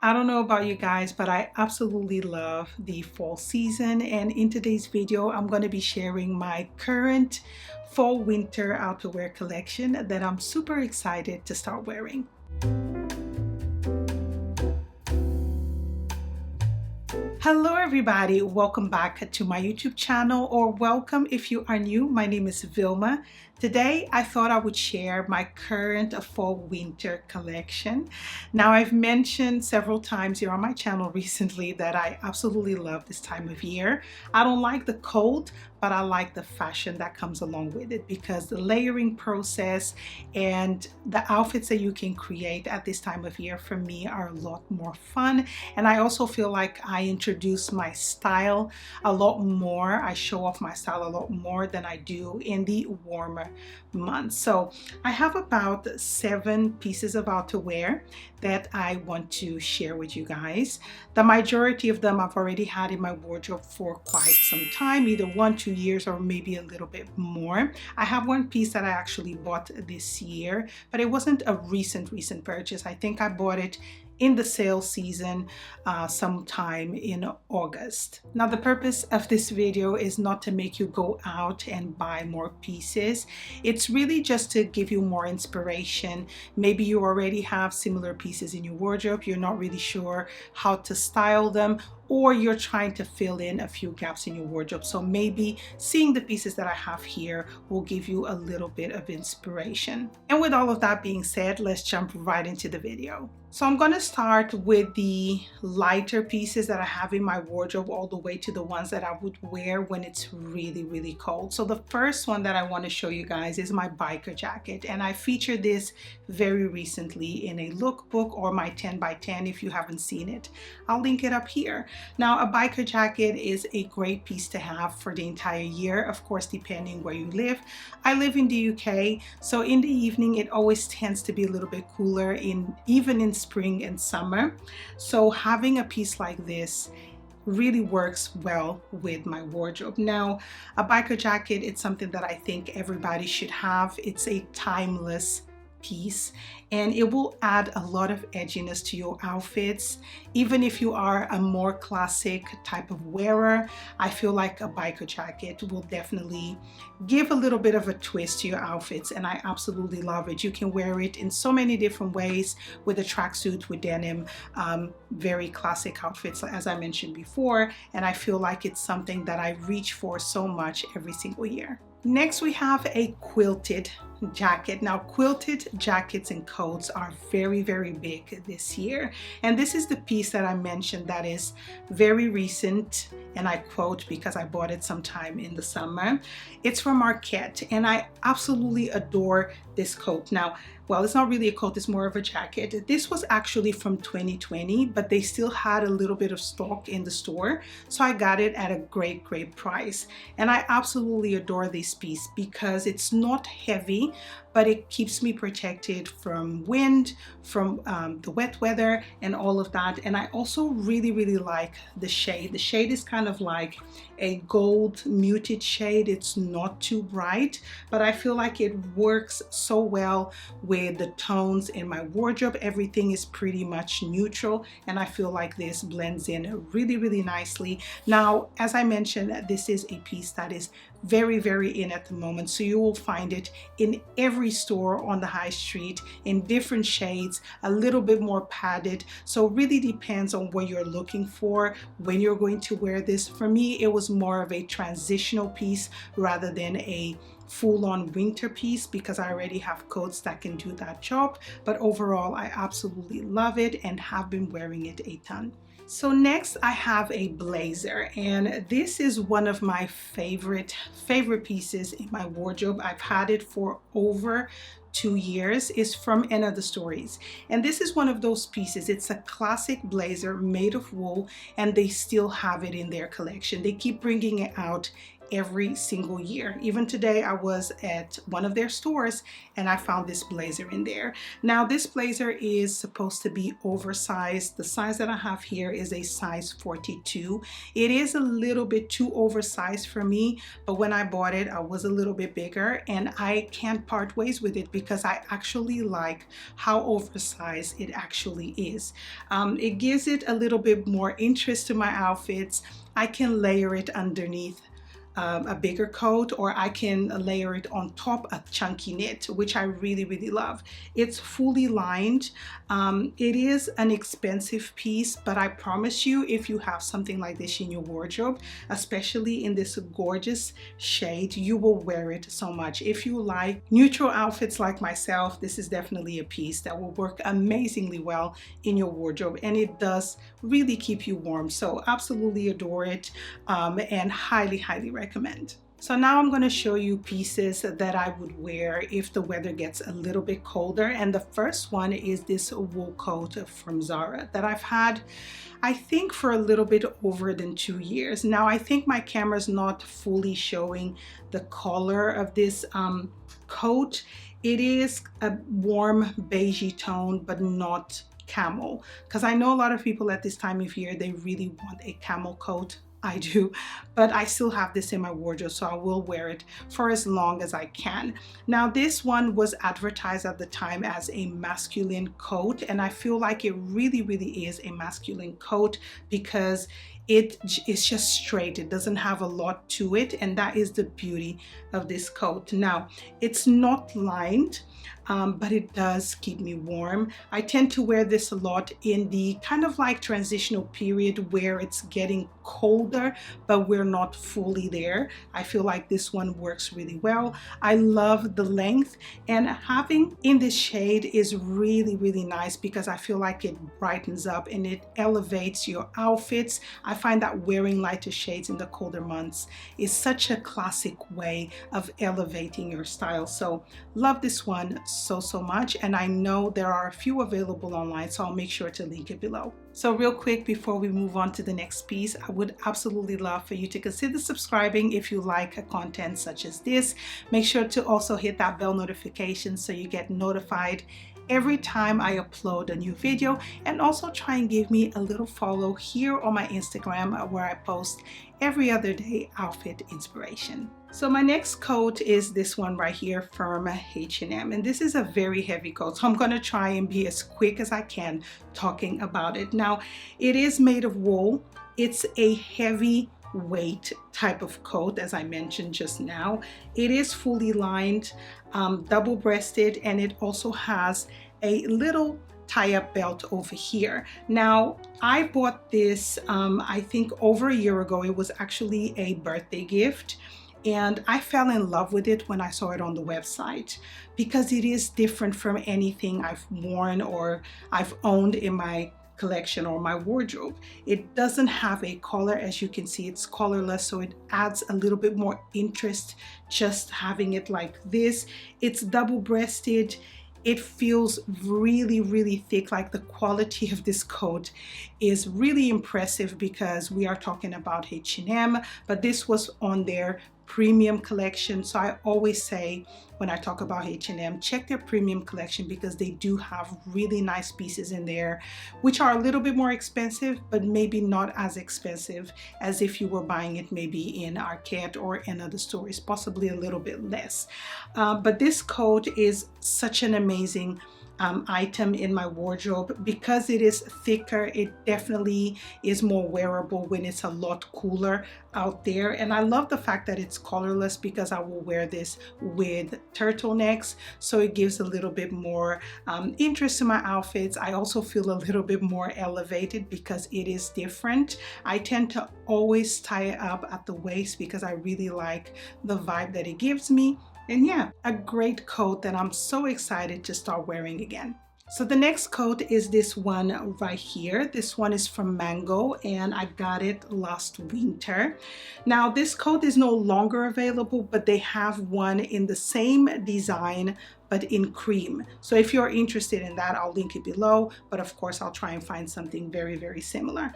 I don't know about you guys, but I absolutely love the fall season, and in today's video I'm going to be sharing my current fall winter outerwear collection that I'm super excited to start wearing. Hello everybody, welcome back to my YouTube channel, or welcome if you are new. My name is Vilma. Today I thought I would share my current fall winter collection. Now, I've mentioned several times here on my channel recently that I absolutely love this time of year. I don't like the cold, but I like the fashion that comes along with it, because the layering process and the outfits that you can create at this time of year for me are a lot more fun. And I also feel like I introduce my style a lot more. I show off my style a lot more than I do in the warmer months. So I have about 7 pieces of outerwear that I want to share with you guys. The majority of them I've already had in my wardrobe for quite some time, either 1-2 years or maybe a little bit more. I have one piece that I actually bought this year, but it wasn't a recent purchase. I think I bought it in the sale season sometime in August. Now, the purpose of this video is not to make you go out and buy more pieces. It's really just to give you more inspiration. Maybe you already have similar pieces in your wardrobe, you're not really sure how to style them, or you're trying to fill in a few gaps in your wardrobe. So maybe seeing the pieces that I have here will give you a little bit of inspiration. And with all of that being said, let's jump right into the video. So I'm going to start with the lighter pieces that I have in my wardrobe, all the way to the ones that I would wear when it's really cold. So the first one that I want to show you guys is my biker jacket, and I featured this very recently in a lookbook, or my 10 by 10 if you haven't seen it. I'll link it up here. Now, a biker jacket is a great piece to have for the entire year, of course, depending where you live. I live in the UK, so in the evening it always tends to be a little bit cooler, even in spring and summer. So having a piece like this really works well with my wardrobe. Now, a biker jacket, it's something that I think everybody should have. It's a timeless piece, and it will add a lot of edginess to your outfits. Even if you are a more classic type of wearer, I feel like a biker jacket will definitely give a little bit of a twist to your outfits, and I absolutely love it. You can wear it in so many different ways, with a tracksuit, with denim, very classic outfits as I mentioned before, and I feel like it's something that I reach for so much every single year. Next, we have a quilted jacket. Now, quilted jackets and coats are very big this year, and this is the piece that I mentioned that is very recent, and I quote because I bought it sometime in the summer. It's from Marquette, and I absolutely adore this coat. Now, well, it's not really a coat, it's more of a jacket. This was actually from 2020, but they still had a little bit of stock in the store, so I got it at a great price. And I absolutely adore this piece because it's not heavy, but it keeps me protected from wind, from the wet weather and all of that. And I also really like the shade. The shade is kind of like a gold muted shade. It's not too bright, but I feel like it works so well with the tones in my wardrobe. Everything is pretty much neutral, and I feel like this blends in really nicely. Now, as I mentioned, this is a piece that is very in at the moment, so you will find it in every store on the high street in different shades, a little bit more padded. So it really depends on what you're looking for when you're going to wear this. For me, it was more of a transitional piece rather than a full-on winter piece, because I already have coats that can do that job. But overall, I absolutely love it and have been wearing it a ton. So next, I have a blazer, and this is one of my favorite pieces in my wardrobe. I've had it for over 2 years. Is from End of the Stories, and this is one of those pieces. It's a classic blazer made of wool, and they still have it in their collection. They keep bringing it out every single year. Even today I was at one of their stores and I found this blazer in there. Now this blazer is supposed to be oversized. The size that I have here is a size 42. It is a little bit too oversized for me, but when I bought it I was a little bit bigger and I can't part ways with it because I actually like how oversized it actually is. It gives it a little bit more interest to my outfits. I can layer it underneath a bigger coat, or I can layer it on top a chunky knit, which I really love. It's fully lined. It is an expensive piece, but I promise you, if you have something like this in your wardrobe, especially in this gorgeous shade, you will wear it so much. If you like neutral outfits like myself, this is definitely a piece that will work amazingly well in your wardrobe, and it does really keep you warm. So absolutely adore it, and highly recommend. So now I'm going to show you pieces that I would wear if the weather gets a little bit colder, and the first one is this wool coat from Zara that I've had, I think, for a little bit over than 2 years. Now I think my camera's not fully showing the color of this coat. It is a warm beigey tone, but not camel, because I know a lot of people at this time of year, they really want a camel coat. I do, but I still have this in my wardrobe, so I will wear it for as long as I can. Now this one was advertised at the time as a masculine coat, and I feel like it really is a masculine coat because it is just straight. It doesn't have a lot to it, and that is the beauty of this coat. Now it's not lined, but it does keep me warm. I tend to wear this a lot in the kind of like transitional period where it's getting colder, but we're not fully there. I feel like this one works really well. I love the length, and having in this shade is really nice because I feel like it brightens up and it elevates your outfits. I find that wearing lighter shades in the colder months is such a classic way of elevating your style. So love this one so much, and I know there are a few available online, so I'll make sure to link it below. So real quick before we move on to the next piece, I would absolutely love for you to consider subscribing if you like content such as this. Make sure to also hit that bell notification so you get notified every time I upload a new video, and also try and give me a little follow here on my Instagram where I post every other day outfit inspiration. So my next coat is this one right here from H&M, and this is a very heavy coat, so I'm going to try and be as quick as I can talking about it. Now it is made of wool. It's a heavy weight type of coat, as I mentioned just now. It is fully lined, double-breasted, and it also has a little tie-up belt over here. Now I bought this I think over a year ago. It was actually a birthday gift, and I fell in love with it when I saw it on the website because it is different from anything I've worn or I've owned in my collection or my wardrobe. It doesn't have a collar. As you can see, it's collarless, so it adds a little bit more interest just having it like this. It's double-breasted. It feels really thick. Like, the quality of this coat is really impressive because we are talking about H&M, but this was on their premium collection. So I always say when I talk about H&M, check their premium collection because they do have really nice pieces in there which are a little bit more expensive, but maybe not as expensive as if you were buying it maybe in Arcade or in other stores, possibly a little bit less. But this coat is such an amazing item in my wardrobe because it is thicker. It definitely is more wearable when it's a lot cooler out there, and I love the fact that it's collarless because I will wear this with turtlenecks, so it gives a little bit more interest to my outfits. I also feel a little bit more elevated because it is different. I tend to always tie it up at the waist because I really like the vibe that it gives me. And yeah, a great coat that I'm so excited to start wearing again. So the next coat is this one right here. This one is from Mango, and I got it last winter. Now this coat is no longer available, but they have one in the same design but in cream. So if you're interested in that, I'll link it below, but of course I'll try and find something very, very similar.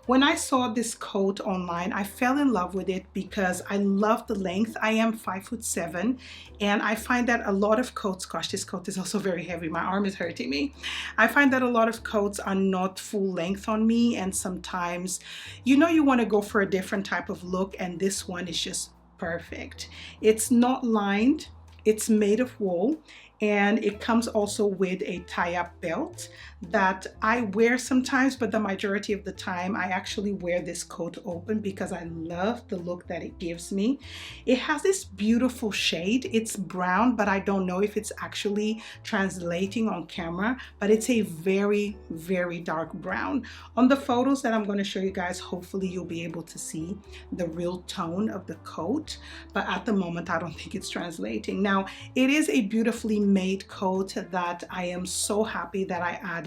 When I saw this coat online, I fell in love with it because I love the length. I am 5'7", and I find that a lot of coats, gosh, this coat is also very heavy. My arm is hurting me. I find that a lot of coats are not full length on me, and sometimes, you know, you want to go for a different type of look, and this one is just perfect. It's not lined, it's made of wool, and it comes also with a tie-up belt that I wear sometimes, but the majority of the time I actually wear this coat open because I love the look that it gives me. It has this beautiful shade. It's brown, but I don't know if it's actually translating on camera, but it's a very, very dark brown. On the photos that I'm going to show you guys, hopefully you'll be able to see the real tone of the coat, but at the moment I don't think it's translating. Now, it is a beautifully made coat that I am so happy that I added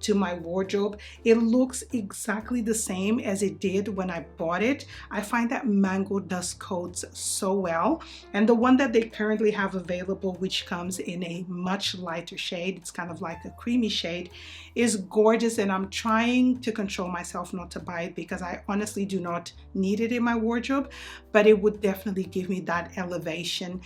to my wardrobe. It looks exactly the same as it did when I bought it. I find that Mango does coats so well, and the one that they currently have available, which comes in a much lighter shade, it's kind of like a creamy shade, is gorgeous, and I'm trying to control myself not to buy it because I honestly do not need it in my wardrobe, but it would definitely give me that elevation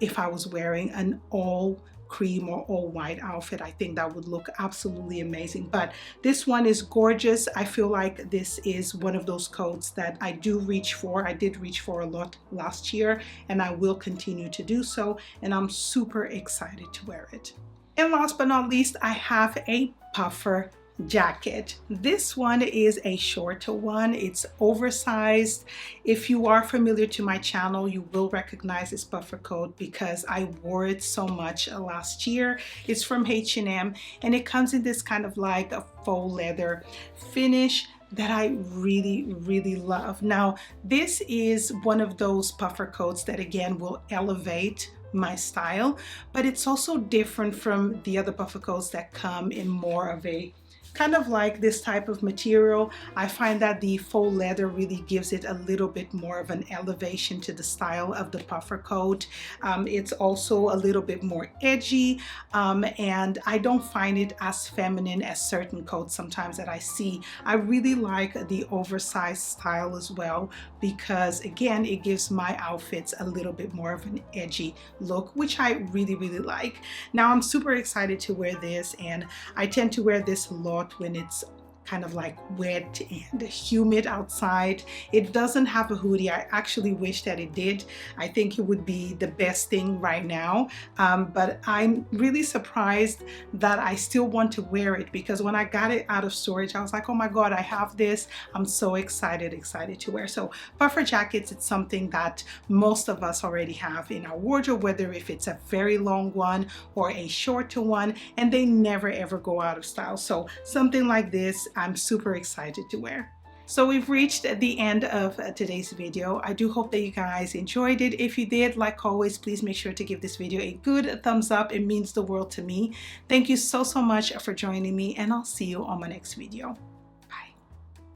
if I was wearing an all cream or all white outfit. I think that would look absolutely amazing. But this one is gorgeous. I feel like this is one of those coats that I do reach for. I did reach for a lot last year, and I will continue to do so, and I'm super excited to wear it. And last but not least, I have a puffer jacket. This one is a shorter one. It's oversized. If you are familiar to my channel, you will recognize this puffer coat because I wore it so much last year. It's from H&M, and it comes in this kind of like a faux leather finish that I really, really love. Now, this is one of those puffer coats that again will elevate my style, but it's also different from the other puffer coats that come in more of a kind of like this type of material. I find that the faux leather really gives it a little bit more of an elevation to the style of the puffer coat. It's also a little bit more edgy, and I don't find it as feminine as certain coats sometimes that I see. I really like the oversized style as well because again, it gives my outfits a little bit more of an edgy look, which I really, really like. Now, I'm super excited to wear this, and I tend to wear this a lot when it's kind of like wet and humid outside. It doesn't have a hoodie. I actually wish that it did. I think it would be the best thing right now, but I'm really surprised that I still want to wear it because when I got it out of storage, I was like, oh my god, I have this. I'm so excited to wear. So puffer jackets, it's something that most of us already have in our wardrobe, whether if it's a very long one or a shorter one, and they never ever go out of style. So something like this, I'm super excited to wear. So we've reached the end of today's video. I do hope that you guys enjoyed it. If you did, like always, please make sure to give this video a good thumbs up. It means the world to me. Thank you so much for joining me, and I'll see you on my next video.